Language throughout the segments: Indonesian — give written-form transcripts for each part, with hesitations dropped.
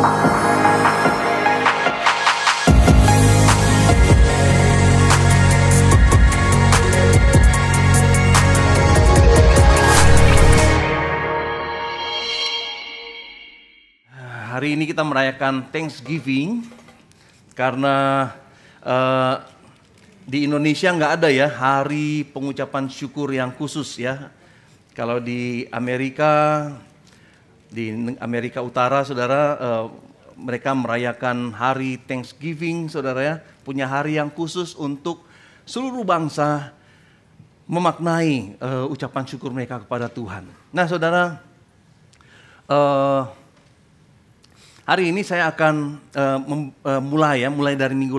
Hari ini kita merayakan Thanksgiving karena di Indonesia nggak ada ya hari pengucapan syukur yang khusus ya. Kalau di Amerika Utara, saudara, mereka merayakan hari Thanksgiving, saudara ya, punya hari yang khusus untuk seluruh bangsa memaknai ucapan syukur mereka kepada Tuhan. Nah, saudara, hari ini saya akan mulai dari minggu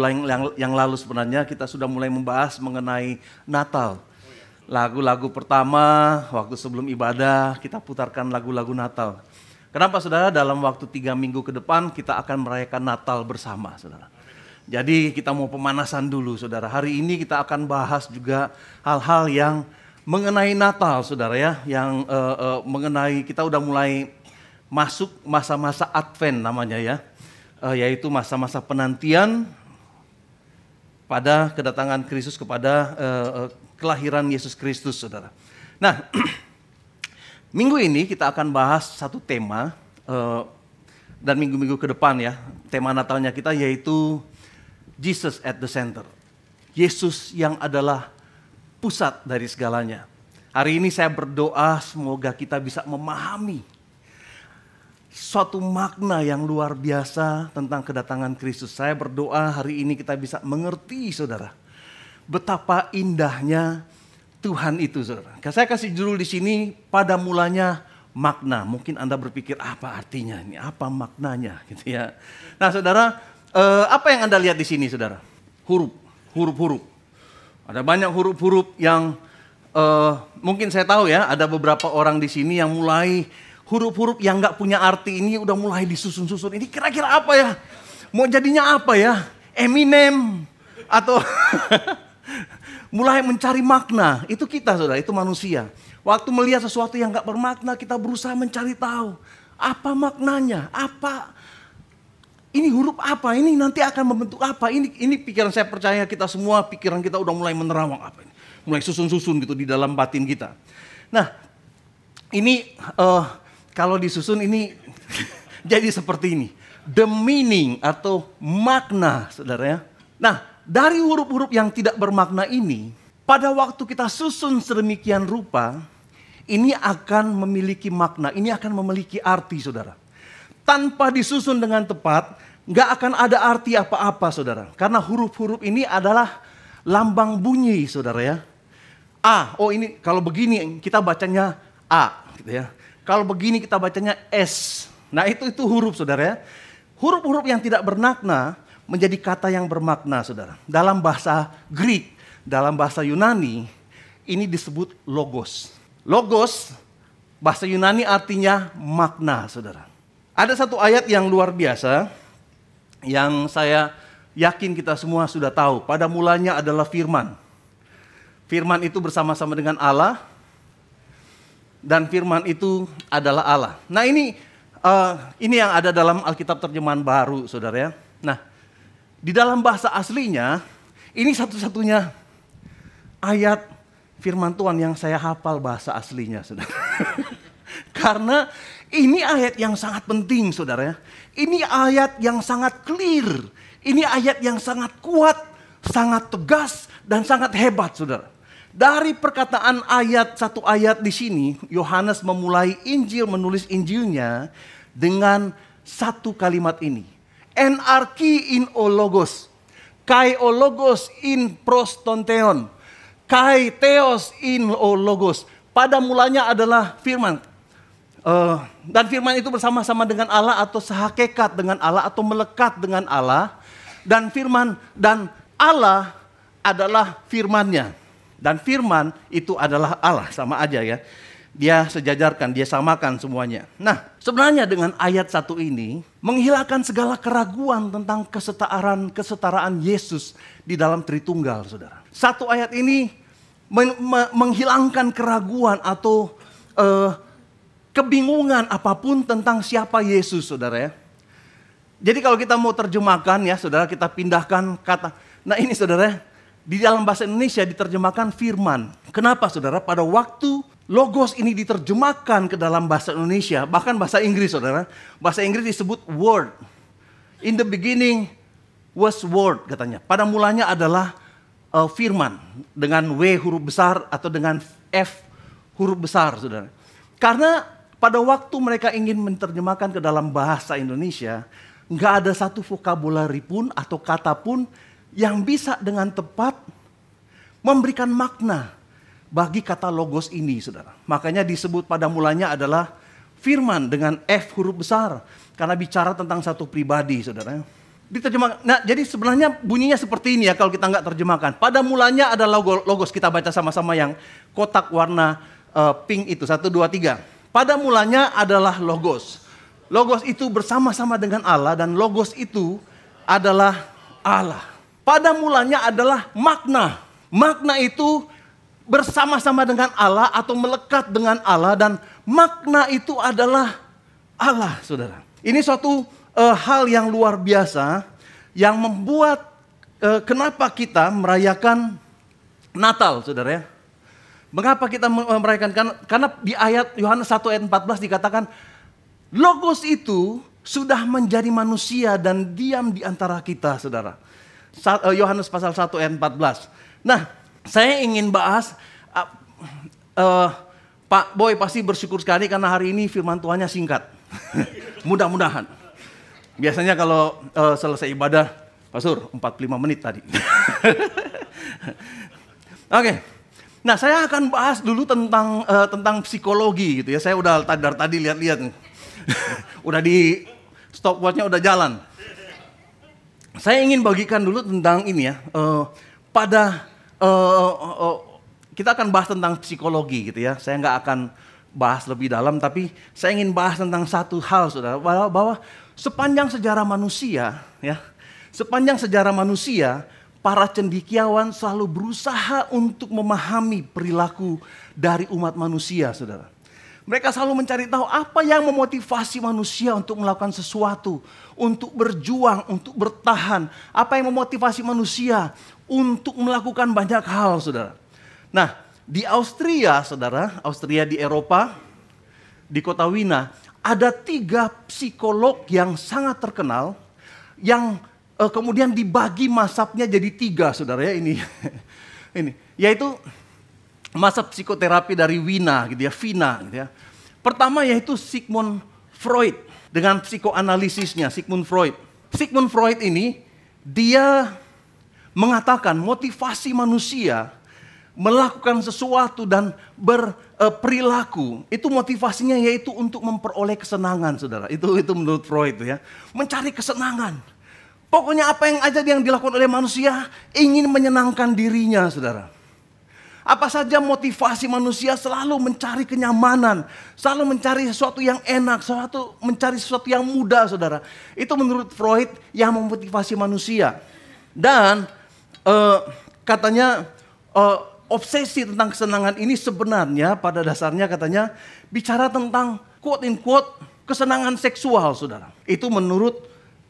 yang lalu sebenarnya kita sudah mulai membahas mengenai Natal. Lagu-lagu pertama waktu sebelum ibadah kita putarkan lagu-lagu Natal. Kenapa saudara? Dalam waktu 3 minggu ke depan kita akan merayakan Natal bersama saudara. Jadi kita mau pemanasan dulu saudara. Hari ini kita akan bahas juga hal-hal yang mengenai Natal saudara ya. Yang mengenai kita udah mulai masuk masa-masa Advent namanya ya, yaitu masa-masa penantian pada kedatangan Kristus, kepada kelahiran Yesus Kristus, saudara. Nah, minggu ini kita akan bahas satu tema dan minggu-minggu ke depan ya, tema Natalnya kita yaitu Jesus at the center. Yesus yang adalah pusat dari segalanya. Hari ini saya berdoa semoga kita bisa memahami suatu makna yang luar biasa tentang kedatangan Kristus. Saya berdoa hari ini kita bisa mengerti saudara, betapa indahnya Tuhan itu saudara. Saya kasih judul di sini, pada mulanya makna. Mungkin Anda berpikir apa artinya ini, apa maknanya gitu ya. Nah saudara, apa yang Anda lihat di sini saudara? Huruf-huruf. Ada banyak huruf-huruf yang mungkin saya tahu ya, ada beberapa orang di sini yang mulai huruf-huruf yang nggak punya arti ini udah mulai disusun-susun. Ini kira-kira apa ya? Mau jadinya apa ya? Eminem atau mulai mencari makna. Itu kita saudara, itu manusia. Waktu melihat sesuatu yang nggak bermakna, kita berusaha mencari tahu apa maknanya, apa ini huruf apa, ini nanti akan membentuk apa. Ini pikiran saya percaya kita semua, pikiran kita udah mulai menerawang apa ini, mulai susun-susun gitu di dalam batin kita. Nah, ini kalau disusun ini jadi seperti ini. The meaning atau makna saudara ya. Nah dari huruf-huruf yang tidak bermakna ini, pada waktu kita susun sedemikian rupa, ini akan memiliki makna, ini akan memiliki arti saudara. Tanpa disusun dengan tepat, gak akan ada arti apa-apa saudara. Karena huruf-huruf ini adalah lambang bunyi saudara ya. A, oh ini kalau begini kita bacanya A gitu ya. Kalau begini kita bacanya S. Nah itu huruf saudara ya. Huruf-huruf yang tidak bermakna menjadi kata yang bermakna saudara. Dalam bahasa Greek, dalam bahasa Yunani, ini disebut logos. Logos, bahasa Yunani artinya makna saudara. Ada satu ayat yang luar biasa, yang saya yakin kita semua sudah tahu. Pada mulanya adalah firman. Firman itu bersama-sama dengan Allah. Dan firman itu adalah Allah. Nah ini yang ada dalam Alkitab terjemahan baru saudara ya. Nah di dalam bahasa aslinya ini satu-satunya ayat firman Tuhan yang saya hafal bahasa aslinya saudara. Karena ini ayat yang sangat penting saudara ya. Ini ayat yang sangat clear. Ini ayat yang sangat kuat, sangat tegas dan sangat hebat saudara. Dari perkataan satu ayat di sini, Yohanes memulai Injil, menulis Injilnya dengan satu kalimat ini. Enarki in o logos, kai o logos in prostonteon, kai theos in o logos. Pada mulanya adalah firman. Dan firman itu bersama-sama dengan Allah atau sehakikat dengan Allah atau melekat dengan Allah. Dan firman dan Allah adalah firman-Nya. Dan firman itu adalah Allah, sama aja ya. Dia sejajarkan, dia samakan semuanya. Nah, sebenarnya dengan ayat satu ini menghilangkan segala keraguan tentang kesetaraan Yesus di dalam Tritunggal, saudara. Satu ayat ini menghilangkan keraguan atau kebingungan apapun tentang siapa Yesus, saudara ya. Jadi kalau kita mau terjemahkan ya saudara, kita pindahkan kata. Nah ini saudara, di dalam bahasa Indonesia diterjemahkan firman. Kenapa saudara? Pada waktu logos ini diterjemahkan ke dalam bahasa Indonesia, bahkan bahasa Inggris saudara. Bahasa Inggris disebut word. In the beginning was word katanya. Pada mulanya adalah firman. Dengan W huruf besar atau dengan F huruf besar saudara. Karena pada waktu mereka ingin menerjemahkan ke dalam bahasa Indonesia, nggak ada satu vokabulari pun atau kata pun yang bisa dengan tepat memberikan makna bagi kata logos ini, saudara. Makanya disebut pada mulanya adalah firman dengan F huruf besar, karena bicara tentang satu pribadi, saudara. Diterjemahkan. Nah, jadi sebenarnya bunyinya seperti ini ya kalau kita nggak terjemahkan. Pada mulanya ada logos, kita baca sama-sama yang kotak warna pink itu, 1, 2, 3. Pada mulanya adalah logos. Logos itu bersama-sama dengan Allah dan logos itu adalah Allah. Pada mulanya adalah makna. Makna itu bersama-sama dengan Allah atau melekat dengan Allah dan makna itu adalah Allah, saudara. Ini suatu hal yang luar biasa yang membuat kenapa kita merayakan Natal, saudara ya. Mengapa kita merayakan? Karena di ayat Yohanes 1 ayat 14 dikatakan logos itu sudah menjadi manusia dan diam di antara kita, saudara. Yohanes pasal 1 ayat 14. Nah, saya ingin bahas, Pak Boy pasti bersyukur sekali karena hari ini firman Tuhannya singkat. Mudah-mudahan. Biasanya kalau selesai ibadah, Pastor 45 menit tadi. Oke. Nah, saya akan bahas dulu tentang psikologi gitu ya. Saya udah tadi lihat-lihat. Udah di stopwatchnya udah jalan. Saya ingin bagikan dulu tentang ini ya. Kita akan bahas tentang psikologi gitu ya. Saya nggak akan bahas lebih dalam, tapi saya ingin bahas tentang satu hal, saudara, bahwa sepanjang sejarah manusia, ya, para cendekiawan selalu berusaha untuk memahami perilaku dari umat manusia, saudara. Mereka selalu mencari tahu apa yang memotivasi manusia untuk melakukan sesuatu, untuk berjuang, untuk bertahan. Apa yang memotivasi manusia untuk melakukan banyak hal, saudara. Nah, di Austria, saudara, Austria di Eropa, di kota Wina, ada 3 psikolog yang sangat terkenal, yang kemudian dibagi mazhabnya jadi 3, saudara ya, ini. Yaitu mazhab psikoterapi dari Wina gitu ya, Vina gitu ya. Pertama yaitu Sigmund Freud dengan psikoanalisisnya Sigmund Freud. Sigmund Freud ini dia mengatakan motivasi manusia melakukan sesuatu dan berperilaku itu motivasinya yaitu untuk memperoleh kesenangan, saudara. Itu menurut Freud ya, mencari kesenangan. Pokoknya apa yang aja yang dilakukan oleh manusia ingin menyenangkan dirinya, saudara. Apa saja motivasi manusia selalu mencari kenyamanan, selalu mencari sesuatu yang enak, mencari sesuatu yang mudah, saudara. Itu menurut Freud yang memotivasi manusia. Dan katanya obsesi tentang kesenangan ini sebenarnya pada dasarnya katanya bicara tentang quote-unquote kesenangan seksual, saudara. Itu menurut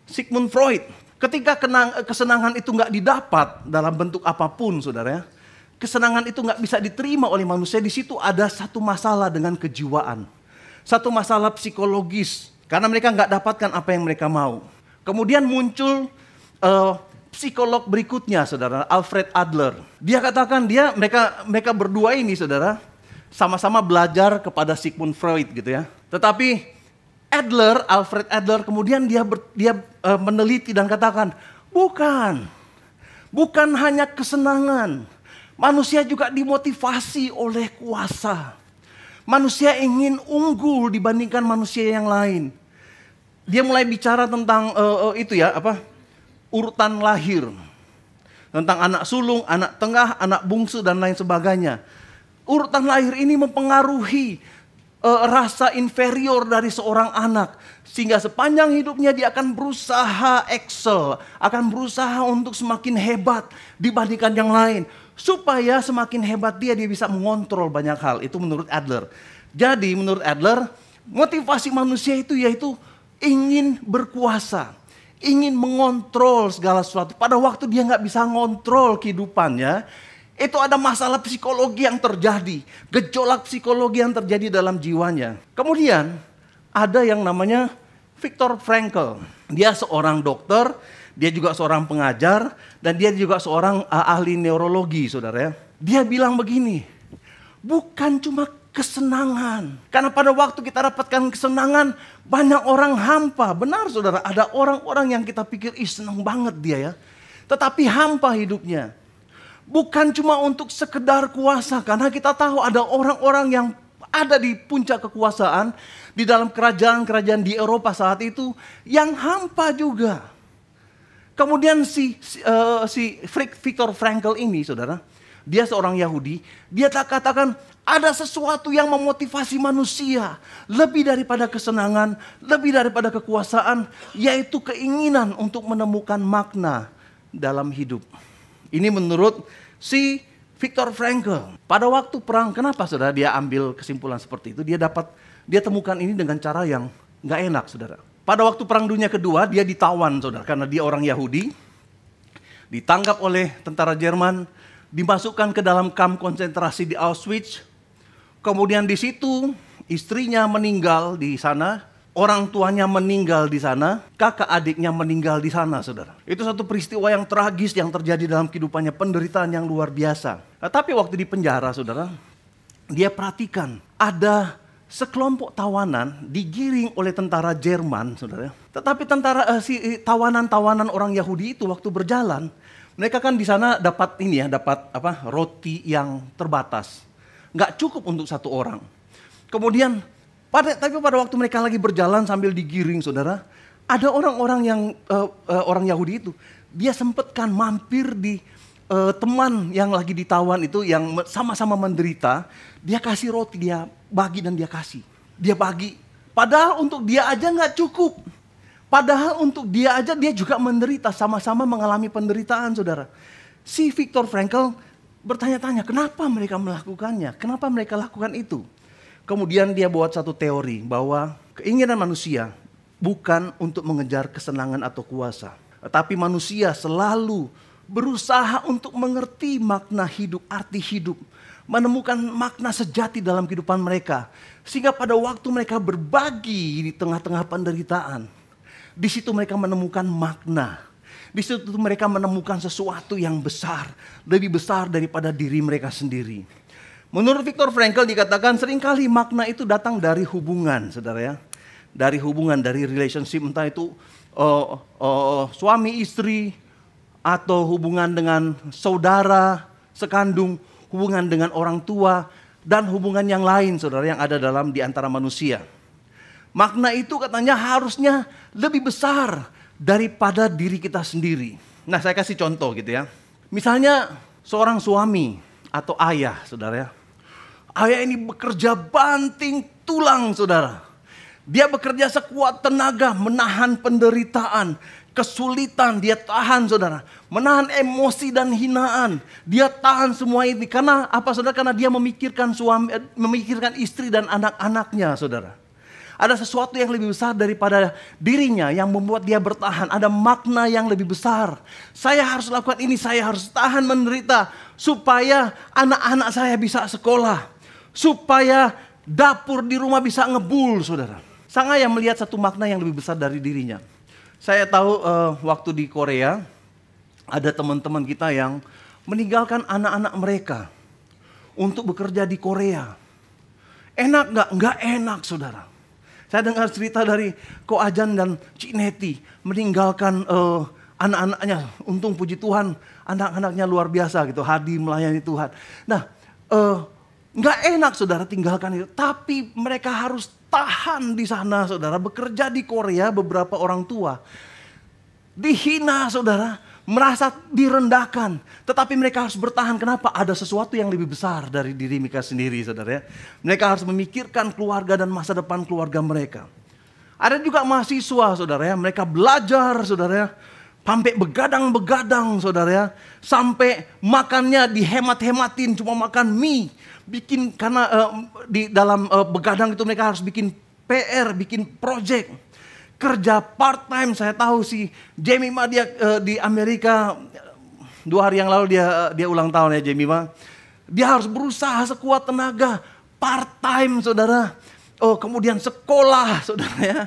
Sigmund Freud. Ketika kesenangan itu nggak didapat dalam bentuk apapun, saudara ya, kesenangan itu nggak bisa diterima oleh manusia. Di situ ada satu masalah dengan kejiwaan, satu masalah psikologis, karena mereka nggak dapatkan apa yang mereka mau. Kemudian muncul psikolog berikutnya, saudara, Alfred Adler. Dia katakan mereka berdua ini, saudara, sama-sama belajar kepada Sigmund Freud gitu ya. Tetapi Alfred Adler kemudian dia meneliti dan katakan, bukan hanya kesenangan. Manusia juga dimotivasi oleh kuasa. Manusia ingin unggul dibandingkan manusia yang lain. Dia mulai bicara tentang urutan lahir. Tentang anak sulung, anak tengah, anak bungsu dan lain sebagainya. Urutan lahir ini mempengaruhi rasa inferior dari seorang anak. Sehingga sepanjang hidupnya dia akan berusaha excel. Akan berusaha untuk semakin hebat dibandingkan yang lain. Supaya semakin hebat dia bisa mengontrol banyak hal. Itu menurut Adler. Jadi menurut Adler, motivasi manusia itu yaitu ingin berkuasa. ingin mengontrol segala sesuatu. Pada waktu dia nggak bisa ngontrol kehidupannya, itu ada masalah psikologi yang terjadi. Gejolak psikologi yang terjadi dalam jiwanya. Kemudian ada yang namanya Viktor Frankl. Dia seorang dokter, dia juga seorang pengajar, dan dia juga seorang ahli neurologi, saudara ya. Dia bilang begini, bukan cuma kesenangan. Karena pada waktu kita dapatkan kesenangan, banyak orang hampa. Benar saudara, ada orang-orang yang kita pikir, senang banget dia ya. Tetapi hampa hidupnya. Bukan cuma untuk sekedar kuasa, karena kita tahu ada orang-orang yang ada di puncak kekuasaan, di dalam kerajaan-kerajaan di Eropa saat itu, yang hampa juga. Kemudian si Viktor Frankl ini saudara, dia seorang Yahudi, dia katakan, ada sesuatu yang memotivasi manusia lebih daripada kesenangan, lebih daripada kekuasaan, yaitu keinginan untuk menemukan makna dalam hidup. Ini menurut si Viktor Frankl. Pada waktu perang, kenapa saudara dia ambil kesimpulan seperti itu? Dia temukan ini dengan cara yang nggak enak saudara. Pada waktu Perang Dunia Kedua dia ditawan saudara, karena dia orang Yahudi, ditangkap oleh tentara Jerman, dimasukkan ke dalam kamp konsentrasi di Auschwitz. Kemudian di situ istrinya meninggal di sana, orang tuanya meninggal di sana, kakak adiknya meninggal di sana, saudara. Itu satu peristiwa yang tragis yang terjadi dalam kehidupannya, penderitaan yang luar biasa. Tapi waktu di penjara, saudara, dia perhatikan ada sekelompok tawanan digiring oleh tentara Jerman, saudara. Tetapi tawanan-tawanan orang Yahudi itu waktu berjalan, mereka kan di sana dapat roti yang terbatas. Nggak cukup untuk satu orang. Kemudian, tapi pada waktu mereka lagi berjalan sambil digiring, saudara, ada orang-orang yang orang Yahudi itu, dia sempatkan mampir di teman yang lagi ditawan itu, yang sama-sama menderita, dia kasih roti, dia bagi dan dia kasih. Dia bagi. Padahal untuk dia aja nggak cukup. Padahal untuk dia aja dia juga menderita, sama-sama mengalami penderitaan, saudara. Si Viktor Frankl bertanya-tanya, kenapa mereka melakukannya? Kenapa mereka lakukan itu? Kemudian dia buat satu teori bahwa keinginan manusia bukan untuk mengejar kesenangan atau kuasa. Tetapi manusia selalu berusaha untuk mengerti makna hidup, arti hidup. Menemukan makna sejati dalam kehidupan mereka. Sehingga pada waktu mereka berbagi di tengah-tengah penderitaan, di situ mereka menemukan makna. Di situ mereka menemukan sesuatu yang besar, lebih besar daripada diri mereka sendiri. Menurut Viktor Frankl dikatakan seringkali makna itu datang dari hubungan, saudara ya. Dari hubungan, dari relationship, entah itu suami istri, atau hubungan dengan saudara sekandung, hubungan dengan orang tua, dan hubungan yang lain, saudara, yang ada dalam di antara manusia. Makna itu katanya harusnya lebih besar daripada diri kita sendiri. Nah, saya kasih contoh gitu ya. Misalnya seorang suami atau ayah, saudara ya. Ayah ini bekerja banting tulang, saudara. Dia bekerja sekuat tenaga menahan penderitaan, kesulitan, dia tahan, saudara. Menahan emosi dan hinaan. Dia tahan semua ini. Karena apa, saudara? Karena dia memikirkan istri dan anak-anaknya, saudara. Ada sesuatu yang lebih besar daripada dirinya yang membuat dia bertahan. Ada makna yang lebih besar. Saya harus lakukan ini, saya harus tahan menderita supaya anak-anak saya bisa sekolah. Supaya dapur di rumah bisa ngebul, saudara. Sang ayah melihat satu makna yang lebih besar dari dirinya. Saya tahu waktu di Korea, ada teman-teman kita yang meninggalkan anak-anak mereka untuk bekerja di Korea. Enak nggak? Nggak enak, saudara. Saya dengar cerita dari Ko Ajan dan Cik Neti meninggalkan anak-anaknya. Untung puji Tuhan anak-anaknya luar biasa gitu, hadir melayani Tuhan. Nah, nggak enak saudara tinggalkan itu. Tapi mereka harus tahan di sana saudara. Bekerja di Korea, beberapa orang tua dihina saudara. Merasa direndahkan. Tetapi mereka harus bertahan. Kenapa? Ada sesuatu yang lebih besar dari diri mereka sendiri, saudara ya. Mereka harus memikirkan keluarga dan masa depan keluarga mereka. Ada juga mahasiswa, saudara ya. Mereka belajar, saudara ya. Sampai begadang-begadang, saudara ya. Sampai makannya dihemat-hematin, cuma makan mie. Karena di dalam begadang itu mereka harus bikin PR, bikin project. kerja part time. Saya tahu si Jamie Ma dia di Amerika 2 hari yang lalu dia ulang tahun ya Jamie Ma. Dia harus berusaha sekuat tenaga part time saudara. Kemudian sekolah saudara ya.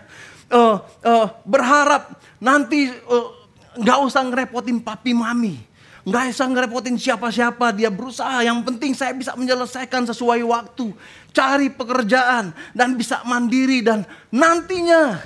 Berharap nanti nggak usah ngerepotin papi mami. Nggak usah ngerepotin siapa-siapa. Dia berusaha, yang penting saya bisa menyelesaikan sesuai waktu. Cari pekerjaan dan bisa mandiri. Dan nantinya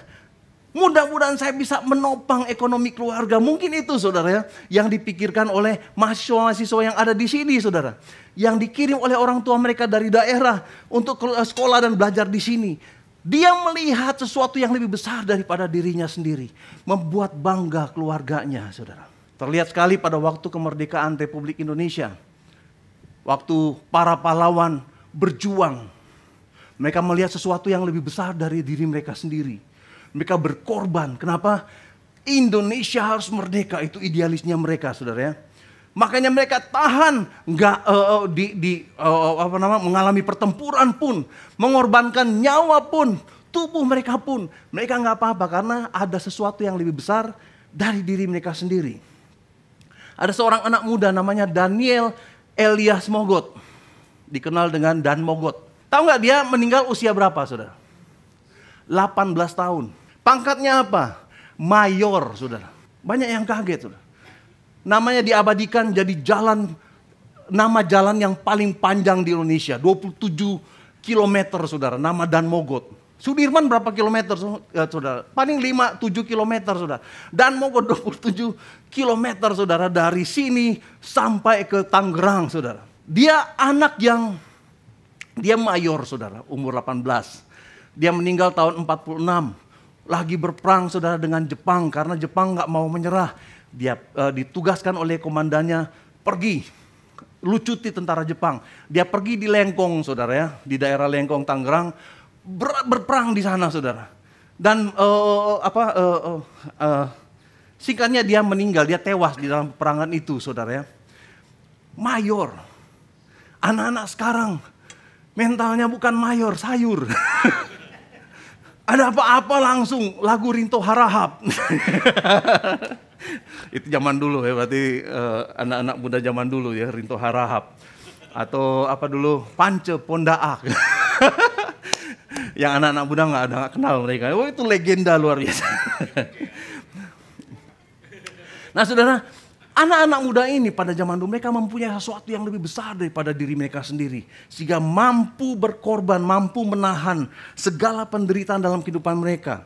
mudah-mudahan saya bisa menopang ekonomi keluarga. Mungkin itu saudara ya, yang dipikirkan oleh mahasiswa-mahasiswa yang ada di sini saudara. Yang dikirim oleh orang tua mereka dari daerah untuk sekolah dan belajar di sini. Dia melihat sesuatu yang lebih besar daripada dirinya sendiri. Membuat bangga keluarganya saudara. Terlihat sekali pada waktu kemerdekaan Republik Indonesia. Waktu para pahlawan berjuang. Mereka melihat sesuatu yang lebih besar dari diri mereka sendiri. Mereka berkorban. Kenapa? Indonesia harus merdeka. Itu idealisnya mereka saudara ya. Makanya mereka tahan. Mengalami pertempuran pun. Mengorbankan nyawa pun. Tubuh mereka pun. Mereka nggak apa-apa karena ada sesuatu yang lebih besar dari diri mereka sendiri. Ada seorang anak muda namanya Daniel Elias Mogot. Dikenal dengan Dan Mogot. Tahu nggak dia meninggal usia berapa saudara? 18 tahun. Pangkatnya apa? Mayor saudara. Banyak yang kaget saudara. Namanya diabadikan jadi nama jalan yang paling panjang di Indonesia. 27 kilometer saudara. Nama Dan Mogot. Sudirman berapa kilometer saudara? Paling 5-7 kilometer saudara. Dan Mogot 27 kilometer saudara. Dari sini sampai ke Tangerang saudara. Dia anak yang, dia mayor saudara, umur 18. Dia meninggal tahun 46. Lagi berperang saudara dengan Jepang. Karena Jepang gak mau menyerah. Dia ditugaskan oleh komandannya pergi. Lucuti tentara Jepang. Dia pergi di Lengkong saudara ya. Di daerah Lengkong Tangerang. Berperang di sana saudara. Dan singkatnya dia meninggal, dia tewas di dalam peperangan itu saudara ya. Mayor. Anak-anak sekarang mentalnya bukan mayor, sayur. Ada apa-apa langsung lagu Rinto Harahap. Itu zaman dulu ya, berarti anak-anak muda zaman dulu ya, Rinto Harahap. Atau apa dulu, Pance Pondaak. Yang anak-anak muda nggak kenal mereka. Oh itu legenda luar biasa. Nah saudara, anak-anak muda ini pada zaman dulu mereka mempunyai sesuatu yang lebih besar daripada diri mereka sendiri. Sehingga mampu berkorban, mampu menahan segala penderitaan dalam kehidupan mereka.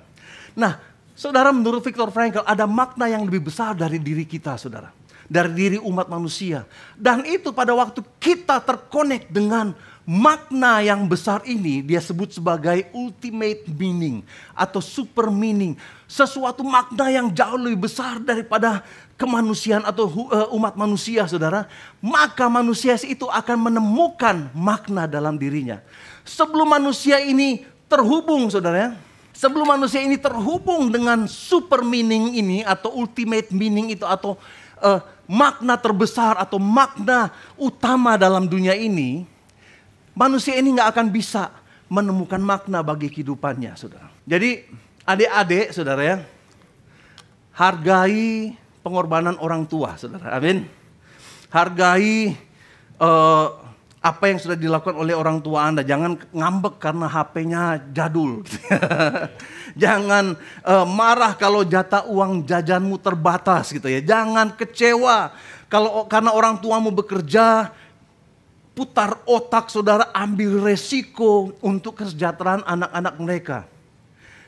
Nah saudara, menurut Viktor Frankl ada makna yang lebih besar dari diri kita saudara. Dari diri umat manusia. Dan itu pada waktu kita terkonek dengan makna yang besar ini dia sebut sebagai ultimate meaning atau super meaning. Sesuatu makna yang jauh lebih besar daripada kemanusiaan atau umat manusia saudara. Maka manusia itu akan menemukan makna dalam dirinya. Sebelum manusia ini terhubung saudara ya. Sebelum manusia ini terhubung dengan super meaning ini atau ultimate meaning itu atau makna terbesar atau makna utama dalam dunia ini. Manusia ini gak akan bisa menemukan makna bagi kehidupannya saudara. Jadi adik-adik saudara ya, hargai pengorbanan orang tua saudara, amin. Hargai apa yang sudah dilakukan oleh orang tua Anda. Jangan ngambek karena HP-nya jadul. Jangan marah kalau jatah uang jajanmu terbatas gitu ya. Jangan kecewa karena orang tuamu bekerja. Putar otak saudara, ambil resiko untuk kesejahteraan anak-anak mereka.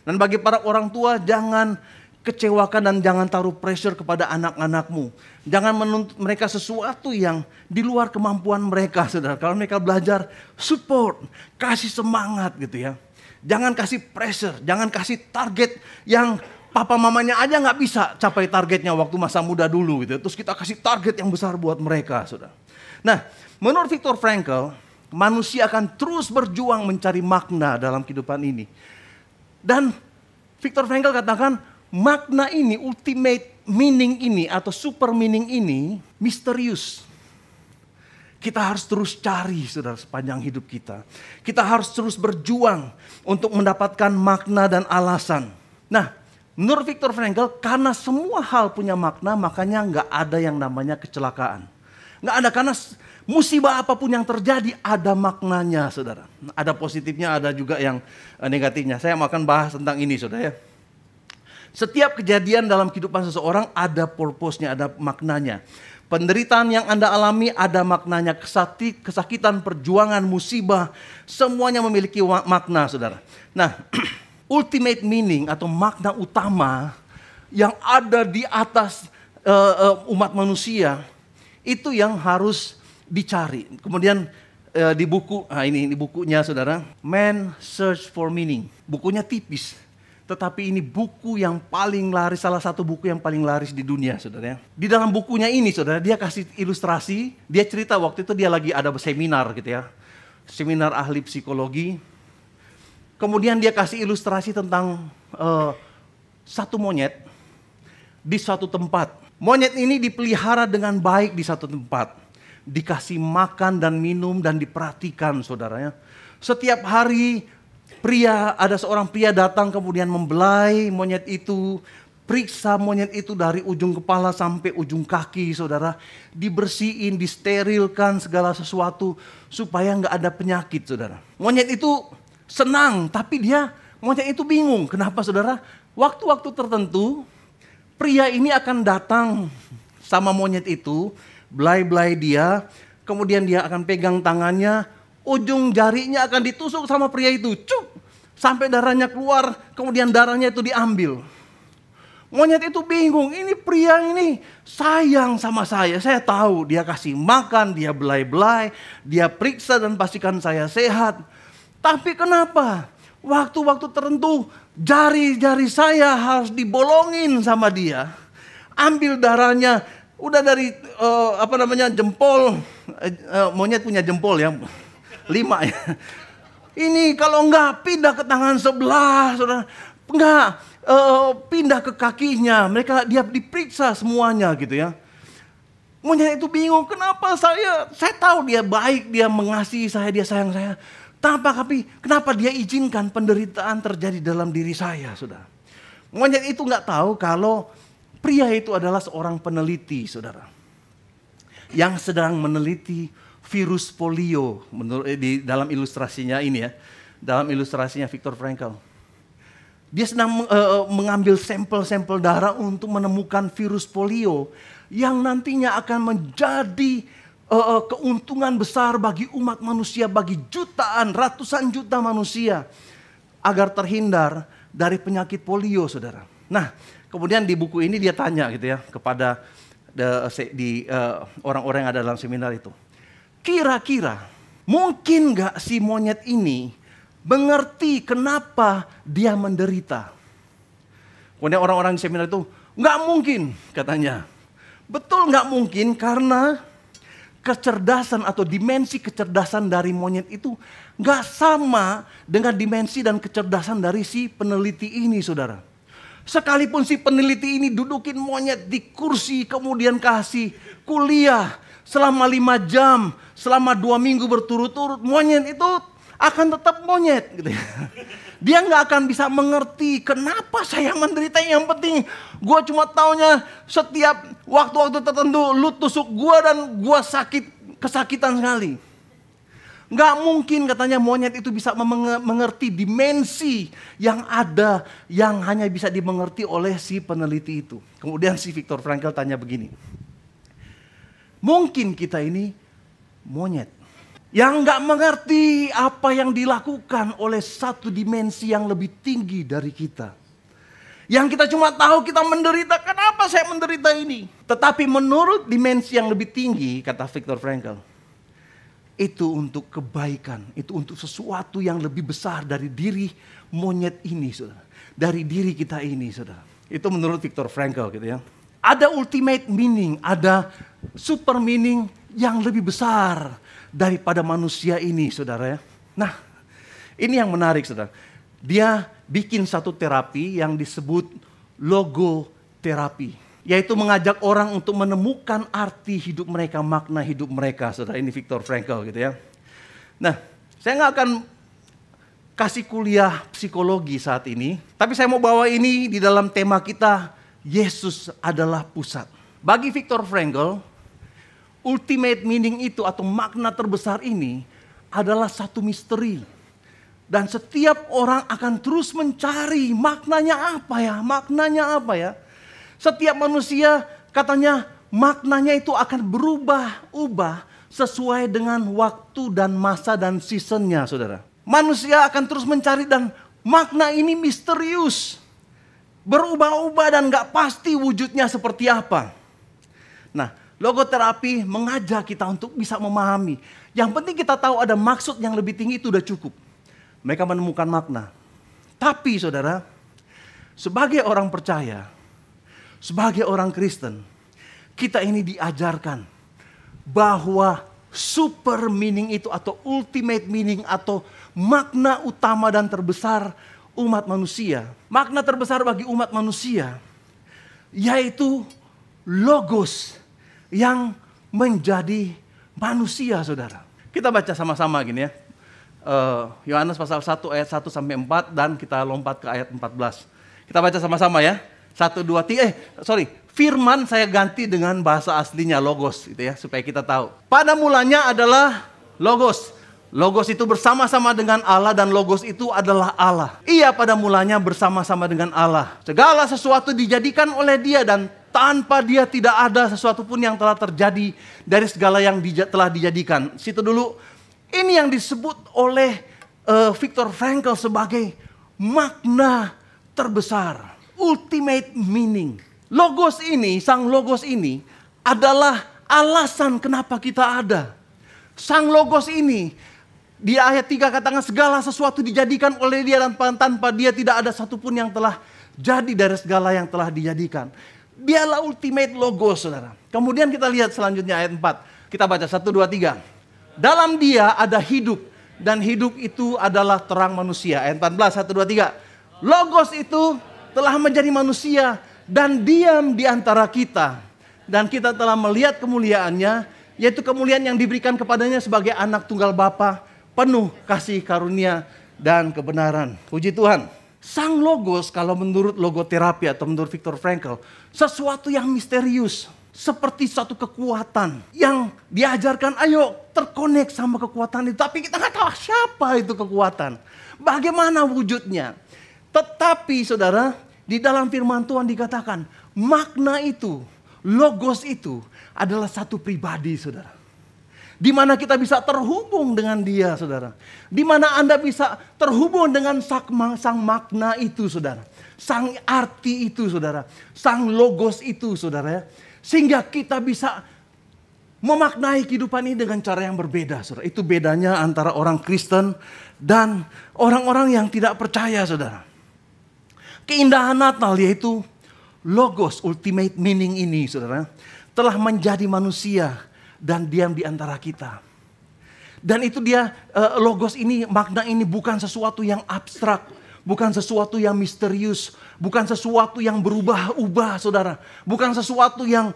Dan bagi para orang tua, jangan kecewakan dan jangan taruh pressure kepada anak-anakmu. Jangan menuntut mereka sesuatu yang di luar kemampuan mereka saudara. Kalau mereka belajar, support, kasih semangat gitu ya. Jangan kasih pressure, jangan kasih target yang papa mamanya aja gak bisa capai targetnya waktu masa muda dulu gitu. Terus kita kasih target yang besar buat mereka saudara. Nah, menurut Viktor Frankl, manusia akan terus berjuang mencari makna dalam kehidupan ini. Dan Viktor Frankl katakan, makna ini, ultimate meaning ini atau super meaning ini misterius. Kita harus terus cari saudara sepanjang hidup kita. Kita harus terus berjuang untuk mendapatkan makna dan alasan. Nah, Menurut Viktor Frankl, karena semua hal punya makna, makanya nggak ada yang namanya kecelakaan. Nggak ada, karena musibah apapun yang terjadi ada maknanya, saudara. Ada positifnya, ada juga yang negatifnya. Saya akan bahas tentang ini, saudara ya. Setiap kejadian dalam kehidupan seseorang ada purpose-nya, ada maknanya. Penderitaan yang Anda alami ada maknanya. Kesakitan, perjuangan, musibah, semuanya memiliki makna, saudara. Nah, ultimate meaning atau makna utama yang ada di atas umat manusia, itu yang harus dicari. Kemudian di buku, ini bukunya saudara, Man Search for Meaning. Bukunya tipis, tetapi ini buku yang paling laris, salah satu buku yang paling laris di dunia, saudara. Di dalam bukunya ini, saudara, dia kasih ilustrasi. Dia cerita waktu itu dia lagi ada seminar gitu ya, seminar ahli psikologi. Kemudian dia kasih ilustrasi tentang satu monyet di suatu tempat. Monyet ini dipelihara dengan baik di satu tempat, dikasih makan dan minum dan diperhatikan, saudaranya. Setiap hari ada seorang pria datang kemudian membelai monyet itu, periksa monyet itu dari ujung kepala sampai ujung kaki, saudara. Dibersihin, disterilkan segala sesuatu supaya nggak ada penyakit, saudara. Monyet itu senang, tapi monyet itu bingung. Kenapa, saudara? Waktu-waktu tertentu, pria ini akan datang sama monyet itu, belai-belai dia, kemudian dia akan pegang tangannya, ujung jarinya akan ditusuk sama pria itu, cuk, sampai darahnya keluar, kemudian darahnya itu diambil. Monyet itu bingung, ini pria ini sayang sama saya tahu dia kasih makan, dia belai-belai, dia periksa dan pastikan saya sehat. Tapi kenapa? Waktu-waktu tertentu jari-jari saya harus dibolongin sama dia. Ambil darahnya, udah dari jempol, monyet punya jempol ya, 5 ya. Ini kalau enggak pindah ke tangan sebelah, saudara. Enggak, pindah ke kakinya. Dia diperiksa semuanya gitu ya. Monyet itu bingung, kenapa saya tahu dia baik, dia mengasihi saya, dia sayang saya. Tapi kenapa dia izinkan penderitaan terjadi dalam diri saya, saudara? Monyet itu nggak tahu kalau pria itu adalah seorang peneliti, saudara, yang sedang meneliti virus polio. Di dalam ilustrasinya ini ya, dalam ilustrasinya Viktor Frankl, dia sedang mengambil sampel-sampel darah untuk menemukan virus polio yang nantinya akan menjadi keuntungan besar bagi umat manusia, bagi jutaan, ratusan juta manusia, agar terhindar dari penyakit polio, saudara. Nah, kemudian di buku ini dia tanya gitu ya kepada orang-orang yang ada dalam seminar itu, kira-kira mungkin nggak si monyet ini mengerti kenapa dia menderita? Kemudian orang-orang di seminar itu, nggak mungkin katanya. Betul nggak mungkin, karena kecerdasan atau dimensi kecerdasan dari monyet itu nggak sama dengan dimensi dan kecerdasan dari si peneliti ini, saudara. Sekalipun si peneliti ini dudukin monyet di kursi, kemudian kasih kuliah selama 5 jam, selama 2 minggu berturut-turut, monyet itu akan tetap monyet gitu ya. Dia nggak akan bisa mengerti kenapa saya menderita. Yang penting gue cuma taunya setiap waktu-waktu tertentu lu tusuk gue dan gue kesakitan sekali. Nggak mungkin katanya monyet itu bisa mengerti dimensi yang ada, yang hanya bisa dimengerti oleh si peneliti itu. Kemudian si Viktor Frankl tanya begini, mungkin kita ini monyet yang nggak mengerti apa yang dilakukan oleh satu dimensi yang lebih tinggi dari kita. Yang kita cuma tahu kita menderita, kenapa saya menderita ini? Tetapi menurut dimensi yang lebih tinggi, kata Viktor Frankl, itu untuk kebaikan, itu untuk sesuatu yang lebih besar dari diri monyet ini, saudara. Dari diri kita ini, saudara. Itu menurut Viktor Frankl gitu ya. Ada ultimate meaning, ada super meaning yang lebih besar daripada manusia ini, saudara ya. Nah, ini yang menarik, saudara. Dia bikin satu terapi yang disebut logoterapi, yaitu mengajak orang untuk menemukan arti hidup mereka, makna hidup mereka, saudara. Ini Viktor Frankl gitu ya. Nah, saya nggak akan kasih kuliah psikologi saat ini. Tapi saya mau bawa ini di dalam tema kita, Yesus adalah pusat. Bagi Viktor Frankl, ultimate meaning itu atau makna terbesar ini adalah satu misteri. Dan setiap orang akan terus mencari maknanya apa ya, maknanya apa ya. Setiap manusia katanya maknanya itu akan berubah-ubah sesuai dengan waktu dan masa dan seasonnya, saudara. Manusia akan terus mencari dan makna ini misterius. Berubah-ubah dan gak pasti wujudnya seperti apa. Nah, logoterapi mengajak kita untuk bisa memahami. Yang penting kita tahu ada maksud yang lebih tinggi itu udah cukup. Mereka menemukan makna. Tapi saudara, sebagai orang percaya, sebagai orang Kristen, kita ini diajarkan bahwa super meaning itu atau ultimate meaning atau makna utama dan terbesar umat manusia. Makna terbesar bagi umat manusia yaitu logos yang menjadi manusia, saudara. Kita baca sama-sama gini ya. Yohanes pasal 1 ayat 1 sampai 4 dan kita lompat ke ayat 14. Kita baca sama-sama ya. 1, 2, 3. Firman saya ganti dengan bahasa aslinya logos gitu ya, supaya kita tahu. Pada mulanya adalah logos. Logos itu bersama-sama dengan Allah dan logos itu adalah Allah. Ia pada mulanya bersama-sama dengan Allah. Segala sesuatu dijadikan oleh Dia dan tanpa Dia tidak ada sesuatu pun yang telah terjadi dari segala yang telah dijadikan. Situ dulu. Ini yang disebut oleh Viktor Frankl sebagai makna terbesar, ultimate meaning. Logos ini, sang logos ini adalah alasan kenapa kita ada. Sang logos ini, di ayat 3 katakan segala sesuatu dijadikan oleh Dia dan tanpa Dia tidak ada satupun yang telah jadi dari segala yang telah dijadikan. Dialah ultimate logos, saudara. Kemudian kita lihat selanjutnya ayat 4. Kita baca 1, 2, 3. Dalam Dia ada hidup dan hidup itu adalah terang manusia. Ayat 14, 1, 2, 3. Logos itu telah menjadi manusia dan diam di antara kita. Dan kita telah melihat kemuliaannya, yaitu kemuliaan yang diberikan kepadanya sebagai anak tunggal Bapa, penuh kasih karunia dan kebenaran. Puji Tuhan. Sang logos kalau menurut logoterapi atau menurut Viktor Frankl, sesuatu yang misterius. Seperti satu kekuatan yang diajarkan, ayo terkonek sama kekuatan itu. Tapi kita nggak tahu siapa itu kekuatan. Bagaimana wujudnya. Tetapi saudara, di dalam firman Tuhan dikatakan, makna itu, logos itu adalah satu pribadi, saudara. Di mana kita bisa terhubung dengan Dia, saudara. Di mana Anda bisa terhubung dengan sang makna itu, saudara. Sang arti itu, saudara. Sang logos itu, saudara ya. Sehingga kita bisa memaknai kehidupan ini dengan cara yang berbeda, saudara. Itu bedanya antara orang Kristen dan orang-orang yang tidak percaya, saudara. Keindahan Natal yaitu logos, ultimate meaning ini, saudara, telah menjadi manusia dan diam di antara kita. Dan itu dia, logos ini, makna ini bukan sesuatu yang abstrak, bukan sesuatu yang misterius, bukan sesuatu yang berubah-ubah, saudara. Bukan sesuatu yang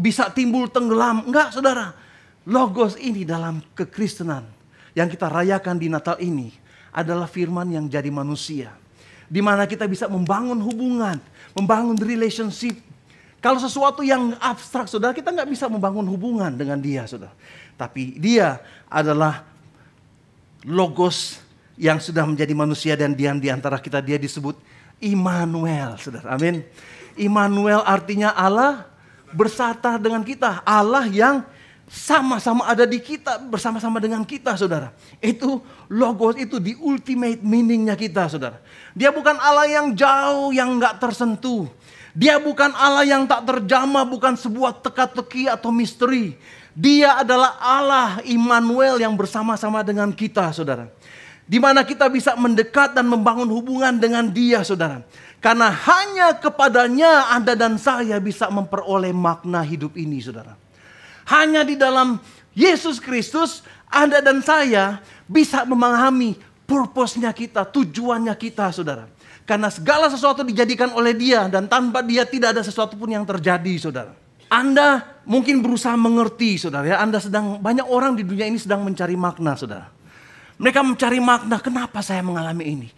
bisa timbul tenggelam. Enggak, saudara. Logos ini dalam kekristenan yang kita rayakan di Natal ini adalah firman yang jadi manusia. Di mana kita bisa membangun hubungan, membangun relationship. Kalau sesuatu yang abstrak, saudara, kita nggak bisa membangun hubungan dengan Dia, saudara. Tapi Dia adalah logos yang sudah menjadi manusia dan diam di antara kita. Dia disebut Immanuel, saudara. Amin. Immanuel artinya Allah bersama dengan kita. Allah yang sama-sama ada di kita, bersama-sama dengan kita, saudara. Itu logos itu di ultimate meaningnya kita, saudara. Dia bukan Allah yang jauh, yang gak tersentuh. Dia bukan Allah yang tak terjamah, bukan sebuah teka-teki atau misteri. Dia adalah Allah Immanuel yang bersama-sama dengan kita, saudara. Di mana kita bisa mendekat dan membangun hubungan dengan Dia, saudara. Karena hanya kepadanya Anda dan saya bisa memperoleh makna hidup ini, saudara. Hanya di dalam Yesus Kristus, Anda dan saya bisa memahami purpose-nya kita, tujuannya kita, saudara. Karena segala sesuatu dijadikan oleh Dia dan tanpa Dia tidak ada sesuatu pun yang terjadi, saudara. Anda mungkin berusaha mengerti, saudara ya. Banyak orang di dunia ini sedang mencari makna, saudara. Mereka mencari makna, kenapa saya mengalami ini?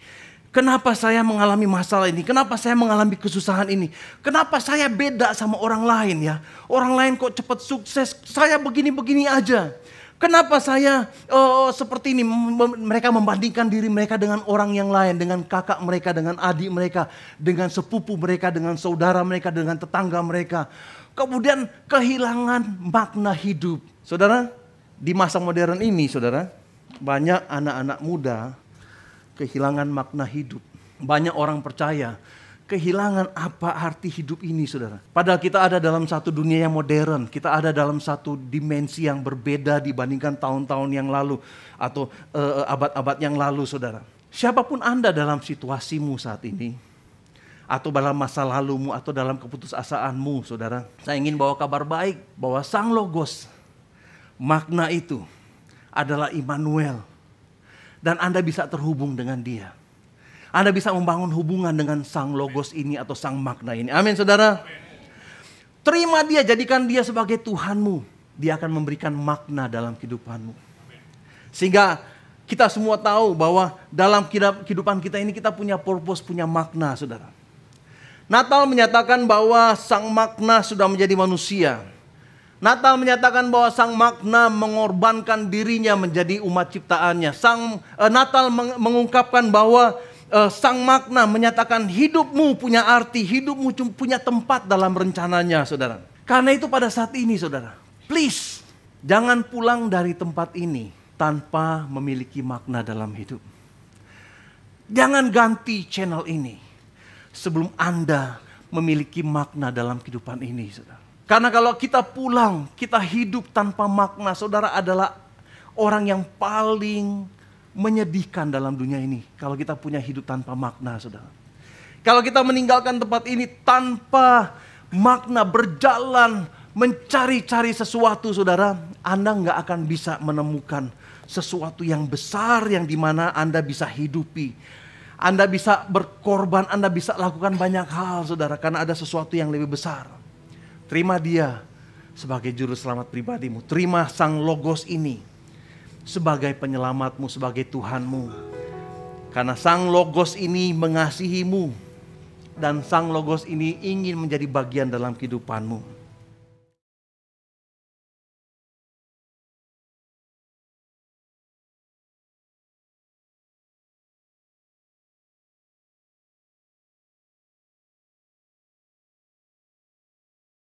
Kenapa saya mengalami masalah ini? Kenapa saya mengalami kesusahan ini? Kenapa saya beda sama orang lain ya? Orang lain kok cepat sukses, saya begini-begini aja. Kenapa saya seperti ini? Mereka membandingkan diri mereka dengan orang yang lain, dengan kakak mereka, dengan adik mereka, dengan sepupu mereka, dengan saudara mereka, dengan tetangga mereka. Kemudian kehilangan makna hidup. Saudara, di masa modern ini saudara, banyak anak-anak muda kehilangan makna hidup. Banyak orang percaya kehilangan apa arti hidup ini saudara. Padahal kita ada dalam satu dunia yang modern. Kita ada dalam satu dimensi yang berbeda dibandingkan tahun-tahun yang lalu. Atau abad-abad yang lalu saudara. Siapapun Anda dalam situasimu saat ini. Atau dalam masa lalumu atau dalam keputusasaanmu saudara. Saya ingin bawa kabar baik bahwa Sang Logos, makna itu adalah Immanuel. Dan Anda bisa terhubung dengan Dia. Anda bisa membangun hubungan dengan Sang Logos ini atau Sang Makna ini. Amin saudara. Terima Dia, jadikan Dia sebagai Tuhanmu. Dia akan memberikan makna dalam kehidupanmu. Sehingga kita semua tahu bahwa dalam kehidupan kita ini kita punya purpose, punya makna saudara. Natal menyatakan bahwa Sang Makna sudah menjadi manusia. Natal menyatakan bahwa Sang Makna mengorbankan dirinya menjadi umat ciptaannya. Natal mengungkapkan bahwa Sang Makna menyatakan hidupmu punya arti, hidupmu punya tempat dalam rencananya saudara. Karena itu pada saat ini saudara, please jangan pulang dari tempat ini tanpa memiliki makna dalam hidup. Jangan ganti channel ini sebelum Anda memiliki makna dalam kehidupan ini saudara. Karena kalau kita pulang, kita hidup tanpa makna, saudara adalah orang yang paling menyedihkan dalam dunia ini. Kalau kita punya hidup tanpa makna, saudara. Kalau kita meninggalkan tempat ini tanpa makna, berjalan, mencari-cari sesuatu, saudara, Anda nggak akan bisa menemukan sesuatu yang besar yang dimana Anda bisa hidupi. Anda bisa berkorban, Anda bisa lakukan banyak hal, saudara, karena ada sesuatu yang lebih besar. Terima Dia sebagai juru selamat pribadimu. Terima Sang Logos ini sebagai penyelamatmu, sebagai Tuhanmu. Karena Sang Logos ini mengasihimu. Dan Sang Logos ini ingin menjadi bagian dalam kehidupanmu.